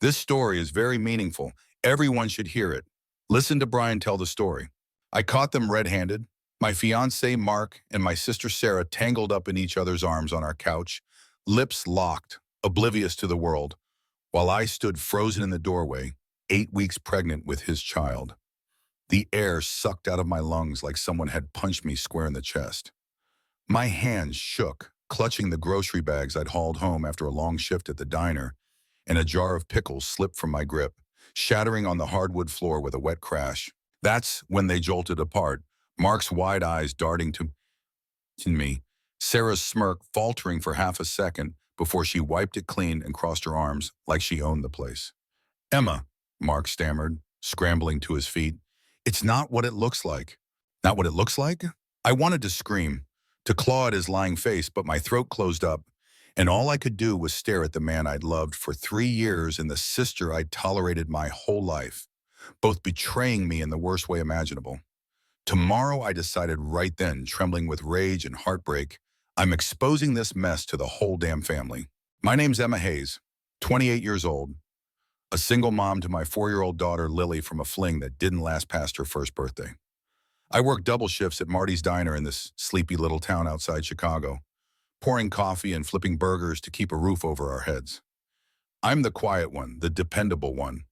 This story is very meaningful. Everyone should hear it. Listen to Brian tell the story. I caught them red-handed. My fiancé, Mark, and my sister Sarah tangled up in each other's arms on our couch, lips locked, oblivious to the world, while I stood frozen in the doorway, 8 weeks pregnant with his child. The air sucked out of my lungs like someone had punched me square in the chest. My hands shook, clutching the grocery bags I'd hauled home after a long shift at the diner, and a jar of pickles slipped from my grip, shattering on the hardwood floor with a wet crash. That's when they jolted apart, Mark's wide eyes darting to me, Sarah's smirk faltering for half a second before she wiped it clean and crossed her arms like she owned the place. "Emma," Mark stammered, scrambling to his feet. "It's not what it looks like." "Not what it looks like?" I wanted to scream, to claw at his lying face, but my throat closed up, and all I could do was stare at the man I'd loved for 3 years and the sister I'd tolerated my whole life, both betraying me in the worst way imaginable. Tomorrow, I decided right then, trembling with rage and heartbreak, I'm exposing this mess to the whole damn family. My name's Emma Hayes, 28 years old, a single mom to my 4-year-old daughter Lily from a fling that didn't last past her first birthday. I work double shifts at Marty's Diner in this sleepy little town outside Chicago, pouring coffee and flipping burgers to keep a roof over our heads. I'm the quiet one, the dependable one,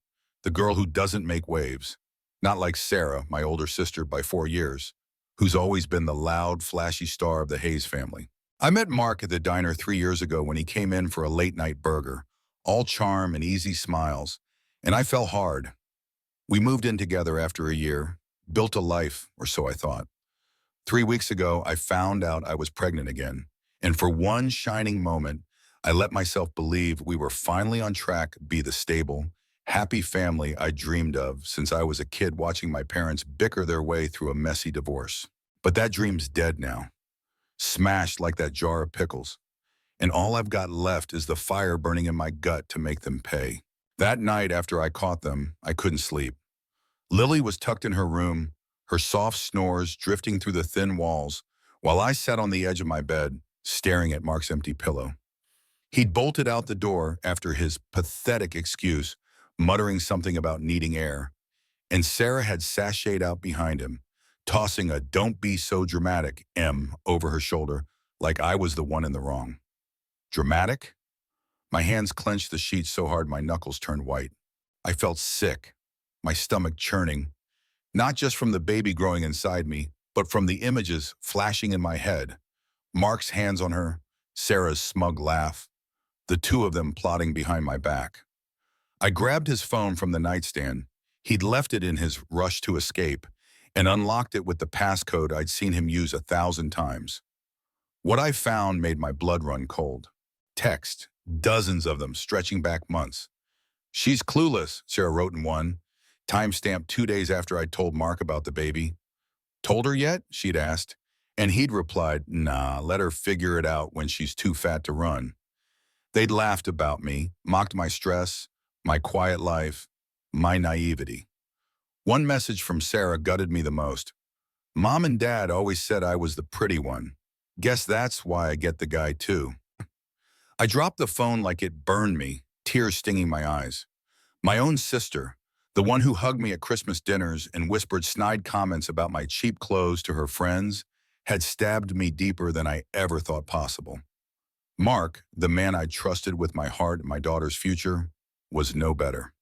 the girl who doesn't make waves. Not like Sarah, my older sister by 4 years, who's always been the loud, flashy star of the Hayes family. I met Mark at the diner 3 years ago when he came in for a late-night burger, all charm and easy smiles, and I fell hard. We moved in together after a year, built a life, or so I thought. 3 weeks ago, I found out I was pregnant again, and for one shining moment, I let myself believe we were finally on track to be the stable, happy family I dreamed of since I was a kid watching my parents bicker their way through a messy divorce. But that dream's dead now, smashed like that jar of pickles, and all I've got left is the fire burning in my gut to make them pay. That night after I caught them, I couldn't sleep. Lily was tucked in her room, her soft snores drifting through the thin walls, while I sat on the edge of my bed, staring at Mark's empty pillow. He'd bolted out the door after his pathetic excuse, muttering something about needing air, and Sarah had sashayed out behind him, tossing a "don't be so dramatic" M over her shoulder like I was the one in the wrong. Dramatic? My hands clenched the sheets so hard my knuckles turned white. I felt sick, my stomach churning, not just from the baby growing inside me, but from the images flashing in my head. Mark's hands on her, Sarah's smug laugh, the two of them plotting behind my back. I grabbed his phone from the nightstand. He'd left it in his rush to escape, and unlocked it with the passcode I'd seen him use 1,000 times. What I found made my blood run cold. Text, dozens of them stretching back months. "She's clueless," Sarah wrote in one, time-stamped 2 days after I'd told Mark about the baby. "Told her yet?" she'd asked, and he'd replied, "Nah, let her figure it out when she's too fat to run." They'd laughed about me, mocked my stress, my quiet life, my naivety. One message from Sarah gutted me the most. "Mom and Dad always said I was the pretty one. Guess that's why I get the guy too." I dropped the phone like it burned me, tears stinging my eyes. My own sister, the one who hugged me at Christmas dinners and whispered snide comments about my cheap clothes to her friends, had stabbed me deeper than I ever thought possible. Mark, the man I trusted with my heart and my daughter's future, was no better.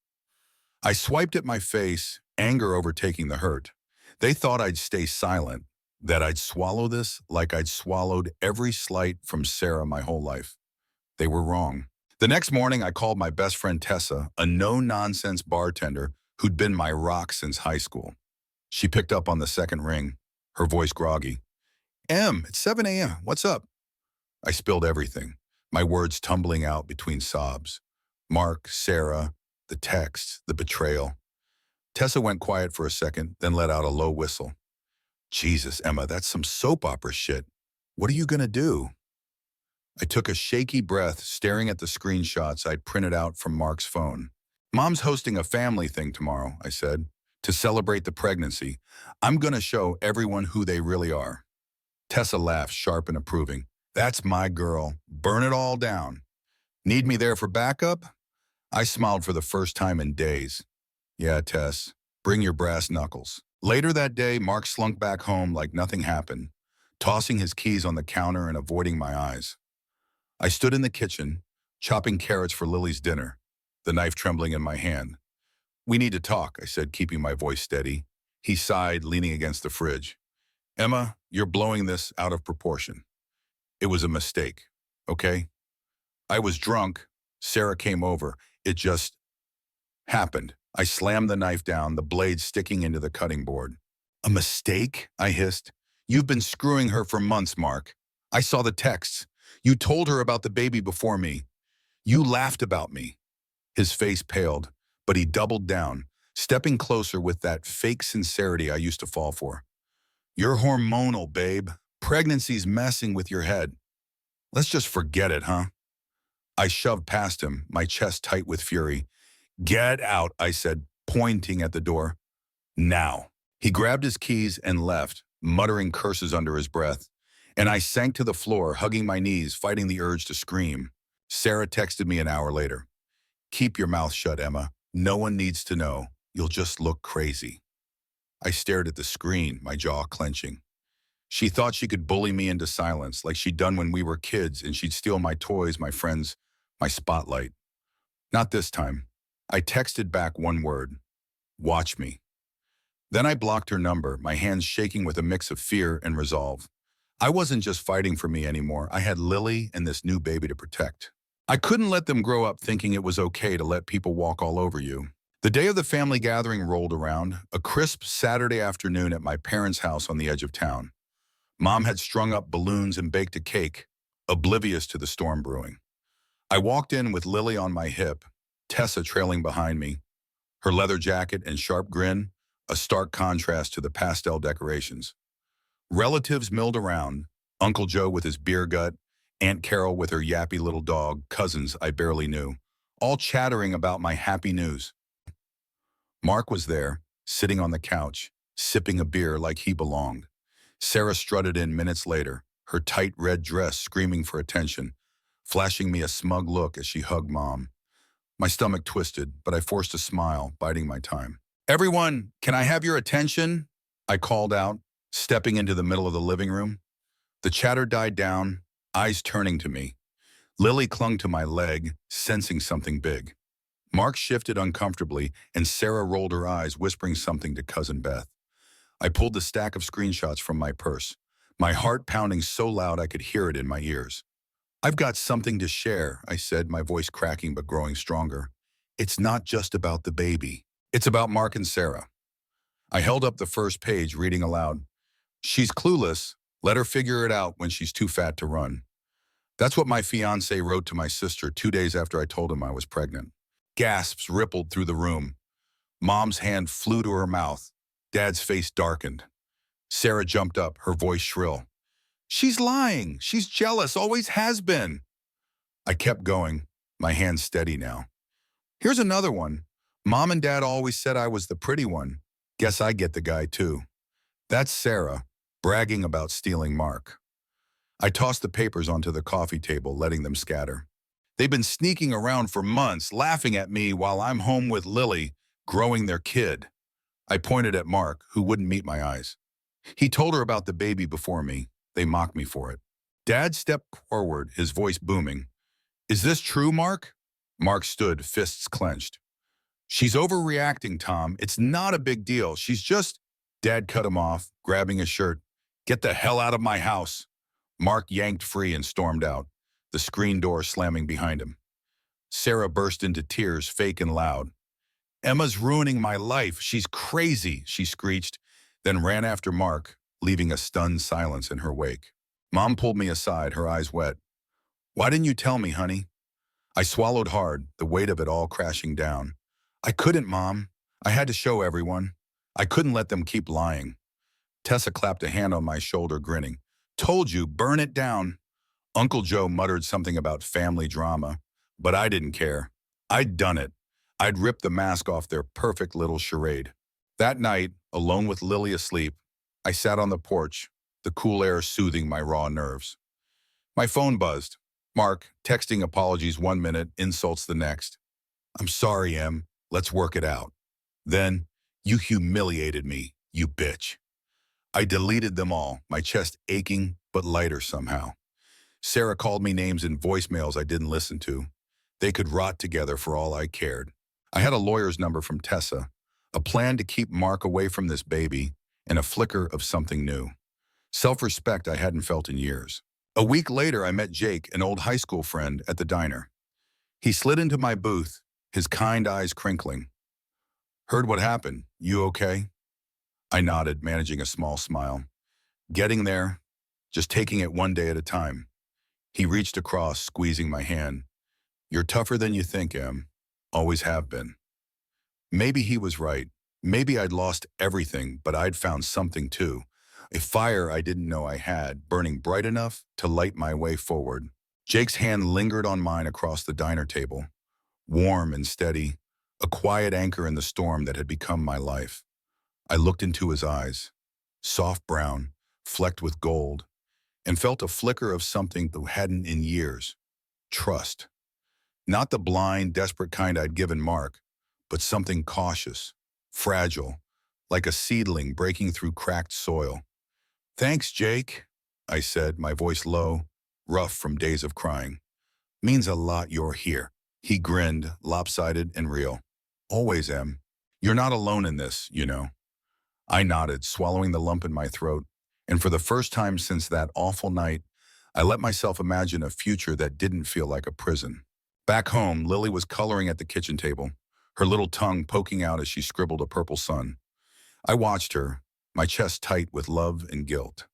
I swiped at my face, anger overtaking the hurt. They thought I'd stay silent, that I'd swallow this like I'd swallowed every slight from Sarah my whole life. They were wrong. The next morning, I called my best friend Tessa, a no-nonsense bartender who'd been my rock since high school. She picked up on the second ring, her voice groggy. It's 7 a.m. What's up?" I spilled everything, my words tumbling out between sobs. Mark, Sarah, the text, the betrayal. Tessa went quiet for a second, then let out a low whistle. "Jesus, Emma, that's some soap opera shit. What are you gonna do?" I took a shaky breath, staring at the screenshots I'd printed out from Mark's phone. "Mom's hosting a family thing tomorrow," I said, "to celebrate the pregnancy. I'm gonna show everyone who they really are." Tessa laughed, sharp and approving. "That's my girl. Burn it all down. Need me there for backup?" I smiled for the first time in days. Yeah, Tess, bring your brass knuckles. Later that day, Mark slunk back home like nothing happened, tossing his keys on the counter and avoiding my eyes. I stood in the kitchen, chopping carrots for Lily's dinner, the knife trembling in my hand. We need to talk, I said, keeping my voice steady. He sighed, leaning against the fridge. Emma, you're blowing this out of proportion. It was a mistake, okay? I was drunk. Sarah came over. It just happened. I slammed the knife down, the blade sticking into the cutting board. A mistake? I hissed. You've been screwing her for months, Mark. I saw the texts. You told her about the baby before me. You laughed about me. His face paled, but he doubled down, stepping closer with that fake sincerity I used to fall for. You're hormonal, babe. Pregnancy's messing with your head. Let's just forget it, huh? I shoved past him, my chest tight with fury. Get out, I said, pointing at the door. Now. He grabbed his keys and left, muttering curses under his breath. And I sank to the floor, hugging my knees, fighting the urge to scream. Sarah texted me an hour later. Keep your mouth shut, Emma. No one needs to know. You'll just look crazy. I stared at the screen, my jaw clenching. She thought she could bully me into silence, like she'd done when we were kids, and she'd steal my toys, my friends, my spotlight. Not this time. I texted back one word. Watch me. Then I blocked her number, my hands shaking with a mix of fear and resolve. I wasn't just fighting for me anymore. I had Lily and this new baby to protect. I couldn't let them grow up thinking it was okay to let people walk all over you. The day of the family gathering rolled around, a crisp Saturday afternoon at my parents' house on the edge of town. Mom had strung up balloons and baked a cake, oblivious to the storm brewing. I walked in with Lily on my hip, Tessa trailing behind me, her leather jacket and sharp grin, a stark contrast to the pastel decorations. Relatives milled around, Uncle Joe with his beer gut, Aunt Carol with her yappy little dog, cousins I barely knew, all chattering about my happy news. Mark was there, sitting on the couch, sipping a beer like he belonged. Sarah strutted in minutes later, her tight red dress screaming for attention, flashing me a smug look as she hugged Mom. My stomach twisted, but I forced a smile, biding my time. Everyone, can I have your attention? I called out, stepping into the middle of the living room. The chatter died down, eyes turning to me. Lily clung to my leg, sensing something big. Mark shifted uncomfortably, and Sarah rolled her eyes, whispering something to Cousin Beth. I pulled the stack of screenshots from my purse, my heart pounding so loud I could hear it in my ears. I've got something to share, I said, my voice cracking but growing stronger. It's not just about the baby. It's about Mark and Sarah. I held up the first page, reading aloud. She's clueless. Let her figure it out when she's too fat to run. That's what my fiancé wrote to my sister 2 days after I told him I was pregnant. Gasps rippled through the room. Mom's hand flew to her mouth. Dad's face darkened. Sarah jumped up, her voice shrill. She's lying. She's jealous, always has been. I kept going, my hands steady now. Here's another one. Mom and Dad always said I was the pretty one. Guess I get the guy too. That's Sarah, bragging about stealing Mark. I tossed the papers onto the coffee table, letting them scatter. They've been sneaking around for months, laughing at me while I'm home with Lily, growing their kid. I pointed at Mark, who wouldn't meet my eyes. He told her about the baby before me. They mocked me for it. Dad stepped forward, his voice booming. Is this true, Mark? Mark stood, fists clenched. She's overreacting, Tom. It's not a big deal. She's just... Dad cut him off, grabbing his shirt. Get the hell out of my house. Mark yanked free and stormed out, the screen door slamming behind him. Sarah burst into tears, fake and loud. Emma's ruining my life. She's crazy, she screeched, then ran after Mark, leaving a stunned silence in her wake. Mom pulled me aside, her eyes wet. Why didn't you tell me, honey? I swallowed hard, the weight of it all crashing down. I couldn't, Mom. I had to show everyone. I couldn't let them keep lying. Tessa clapped a hand on my shoulder, grinning. Told you, burn it down. Uncle Joe muttered something about family drama, but I didn't care. I'd done it. I'd ripped the mask off their perfect little charade. That night, alone with Lily asleep, I sat on the porch, the cool air soothing my raw nerves. My phone buzzed. Mark, texting apologies 1 minute, insults the next. I'm sorry, Em. Let's work it out. Then, you humiliated me, you bitch. I deleted them all, my chest aching but lighter somehow. Sarah called me names in voicemails I didn't listen to. They could rot together for all I cared. I had a lawyer's number from Tessa, a plan to keep Mark away from this baby, and a flicker of something new. Self-respect I hadn't felt in years. A week later, I met Jake, an old high school friend, at the diner. He slid into my booth, his kind eyes crinkling. Heard what happened. You okay? I nodded, managing a small smile. Getting there, just taking it one day at a time. He reached across, squeezing my hand. You're tougher than you think, Em. Always have been. Maybe he was right. Maybe I'd lost everything, but I'd found something too. A fire I didn't know I had, burning bright enough to light my way forward. Jake's hand lingered on mine across the diner table, warm and steady, a quiet anchor in the storm that had become my life. I looked into his eyes, soft brown, flecked with gold, and felt a flicker of something that hadn't in years. Trust. Not the blind, desperate kind I'd given Mark, but something cautious, fragile, like a seedling breaking through cracked soil. Thanks, Jake, I said, my voice low, rough from days of crying. Means a lot you're here. He grinned, lopsided and real. Always am. You're not alone in this, you know. I nodded, swallowing the lump in my throat, and for the first time since that awful night, I let myself imagine a future that didn't feel like a prison. Back home, Lily was coloring at the kitchen table, her little tongue poking out as she scribbled a purple sun. I watched her, my chest tight with love and guilt.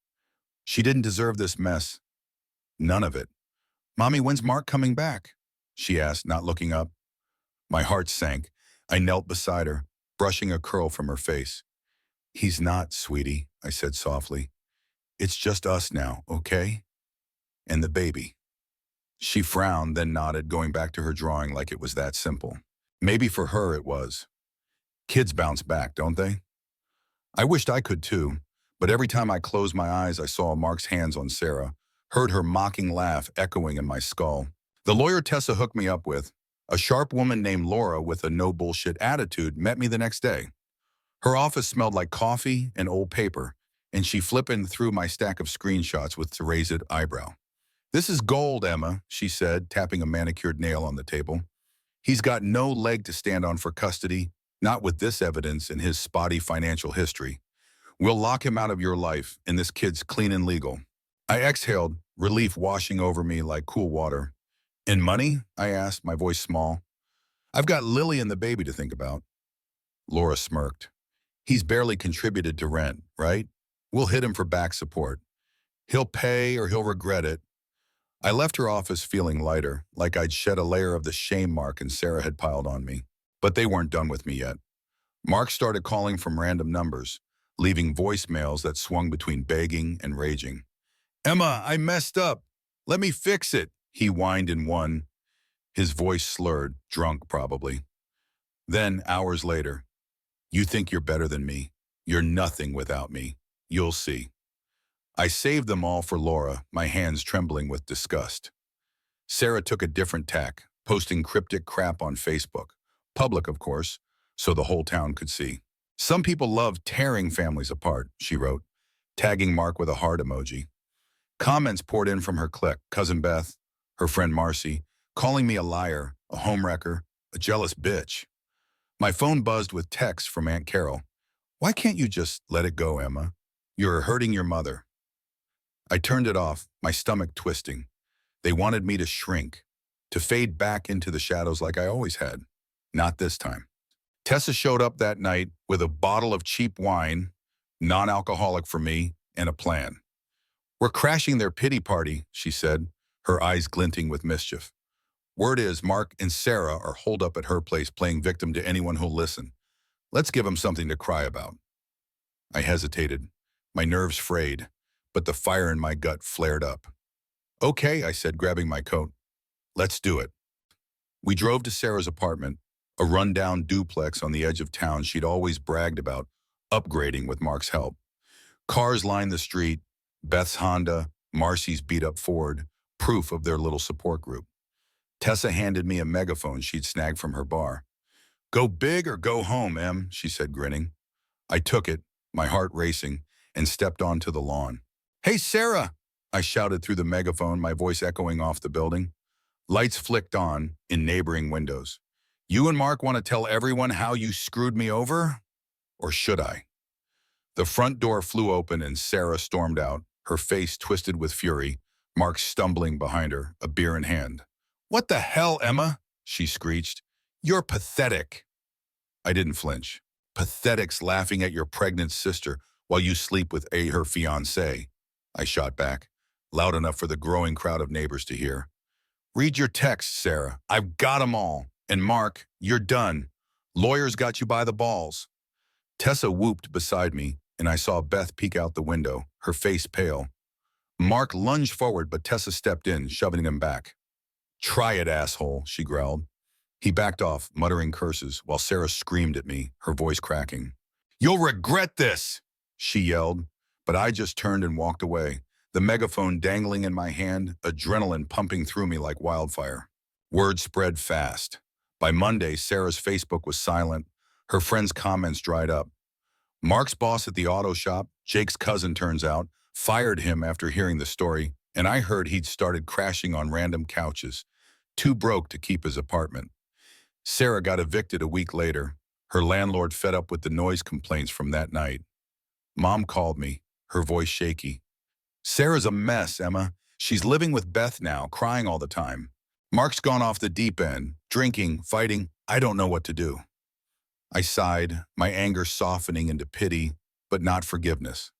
She didn't deserve this mess. None of it. Mommy, when's Mark coming back? She asked, not looking up. My heart sank. I knelt beside her, brushing a curl from her face. He's not, sweetie, I said softly. It's just us now, okay? And the baby. She frowned, then nodded, going back to her drawing like it was that simple. Maybe for her it was. Kids bounce back, don't they? I wished I could too, but every time I closed my eyes, I saw Mark's hands on Sarah, heard her mocking laugh echoing in my skull. The lawyer Tessa hooked me up with, a sharp woman named Laura with a no-bullshit attitude, met me the next day. Her office smelled like coffee and old paper, and she flipped through my stack of screenshots with raised eyebrow. This is gold, Emma, she said, tapping a manicured nail on the table. He's got no leg to stand on for custody, not with this evidence and his spotty financial history. We'll lock him out of your life, and this kid's clean and legal. I exhaled, relief washing over me like cool water. And money? I asked, my voice small. I've got Lily and the baby to think about. Laura smirked. He's barely contributed to rent, right? We'll hit him for back support. He'll pay or he'll regret it. I left her office feeling lighter, like I'd shed a layer of the shame Mark and Sarah had piled on me. But they weren't done with me yet. Mark started calling from random numbers, leaving voicemails that swung between begging and raging. Emma, I messed up. Let me fix it, he whined in one, his voice slurred, drunk probably. Then, hours later, you think you're better than me. You're nothing without me. You'll see. I saved them all for Laura, my hands trembling with disgust. Sarah took a different tack, posting cryptic crap on Facebook. Public, of course, so the whole town could see. Some people love tearing families apart, she wrote, tagging Mark with a heart emoji. Comments poured in from her clique, Cousin Beth, her friend Marcy, calling me a liar, a homewrecker, a jealous bitch. My phone buzzed with texts from Aunt Carol. Why can't you just let it go, Emma? You're hurting your mother. I turned it off, my stomach twisting. They wanted me to shrink, to fade back into the shadows like I always had. Not this time. Tessa showed up that night with a bottle of cheap wine, non-alcoholic for me, and a plan. We're crashing their pity party, she said, her eyes glinting with mischief. Word is Mark and Sarah are holed up at her place playing victim to anyone who'll listen. Let's give them something to cry about. I hesitated, my nerves frayed, but the fire in my gut flared up. Okay, I said, grabbing my coat. Let's do it. We drove to Sarah's apartment, a rundown duplex on the edge of town she'd always bragged about upgrading with Mark's help. Cars lined the street, Beth's Honda, Marcy's beat-up Ford, proof of their little support group. Tessa handed me a megaphone she'd snagged from her bar. Go big or go home, Em, she said, grinning. I took it, my heart racing, and stepped onto the lawn. Hey, Sarah! I shouted through the megaphone, my voice echoing off the building. Lights flicked on in neighboring windows. You and Mark want to tell everyone how you screwed me over? Or should I? The front door flew open and Sarah stormed out, her face twisted with fury, Mark stumbling behind her, a beer in hand. What the hell, Emma? She screeched. You're pathetic. I didn't flinch. Pathetic's laughing at your pregnant sister while you sleep with her fiancé, I shot back, loud enough for the growing crowd of neighbors to hear. Read your texts, Sarah. I've got 'em all. And Mark, you're done. Lawyers got you by the balls. Tessa whooped beside me, and I saw Beth peek out the window, her face pale. Mark lunged forward, but Tessa stepped in, shoving him back. Try it, asshole, she growled. He backed off, muttering curses, while Sarah screamed at me, her voice cracking. You'll regret this, she yelled, but I just turned and walked away, the megaphone dangling in my hand, adrenaline pumping through me like wildfire. Word spread fast. By Monday, Sarah's Facebook was silent. Her friends' comments dried up. Mark's boss at the auto shop, Jake's cousin turns out, fired him after hearing the story, and I heard he'd started crashing on random couches, too broke to keep his apartment. Sarah got evicted a week later, her landlord fed up with the noise complaints from that night. Mom called me, her voice shaky. Sarah's a mess, Emma. She's living with Beth now, crying all the time. Mark's gone off the deep end, drinking, fighting. I don't know what to do. I sighed, my anger softening into pity, but not forgiveness.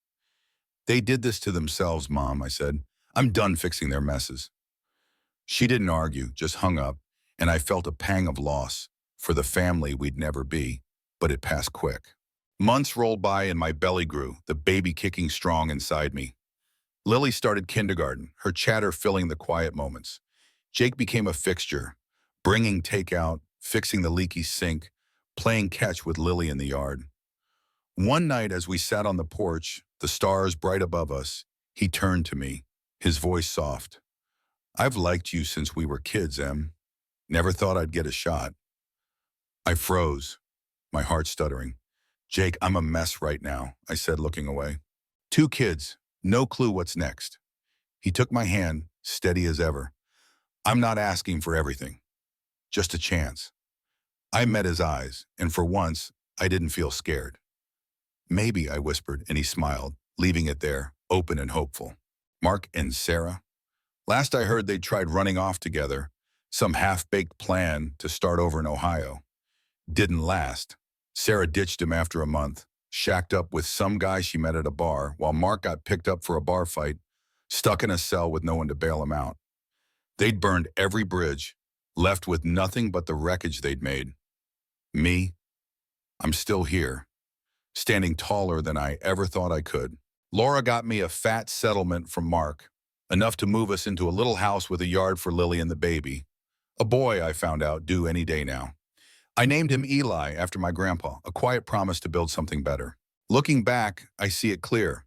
They did this to themselves, Mom, I said. I'm done fixing their messes. She didn't argue, just hung up, and I felt a pang of loss for the family we'd never be, but it passed quick. Months rolled by and my belly grew, the baby kicking strong inside me. Lily started kindergarten, her chatter filling the quiet moments. Jake became a fixture, bringing takeout, fixing the leaky sink, playing catch with Lily in the yard. One night as we sat on the porch, the stars bright above us, he turned to me, his voice soft. I've liked you since we were kids, Em. Never thought I'd get a shot. I froze, my heart stuttering. Jake, I'm a mess right now, I said, looking away. 2 kids, no clue what's next. He took my hand, steady as ever. I'm not asking for everything, just a chance. I met his eyes, and for once, I didn't feel scared. Maybe, I whispered, and he smiled, leaving it there, open and hopeful. Mark and Sarah? Last I heard they'd tried running off together, some half-baked plan to start over in Ohio. Didn't last. Sarah ditched him after a month, shacked up with some guy she met at a bar, while Mark got picked up for a bar fight, stuck in a cell with no one to bail him out. They'd burned every bridge, left with nothing but the wreckage they'd made. Me? I'm still here, standing taller than I ever thought I could. Laura got me a fat settlement from Mark, enough to move us into a little house with a yard for Lily and the baby. A boy, I found out, due any day now. I named him Eli after my grandpa, a quiet promise to build something better. Looking back, I see it clear.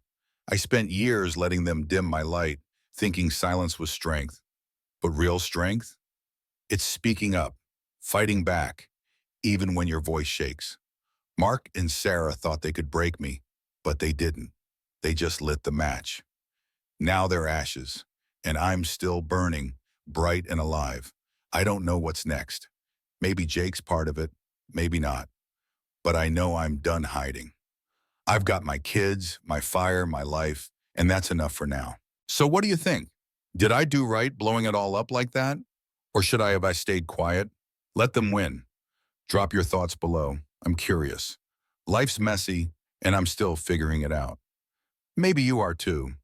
I spent years letting them dim my light, thinking silence was strength. But real strength? It's speaking up, fighting back, even when your voice shakes. Mark and Sarah thought they could break me, but they didn't. They just lit the match. Now they're ashes, and I'm still burning, bright and alive. I don't know what's next. Maybe Jake's part of it, maybe not. But I know I'm done hiding. I've got my kids, my fire, my life, and that's enough for now. So what do you think? Did I do right blowing it all up like that? Or should I have stayed quiet? Let them win. Drop your thoughts below. I'm curious. Life's messy, and I'm still figuring it out. Maybe you are too.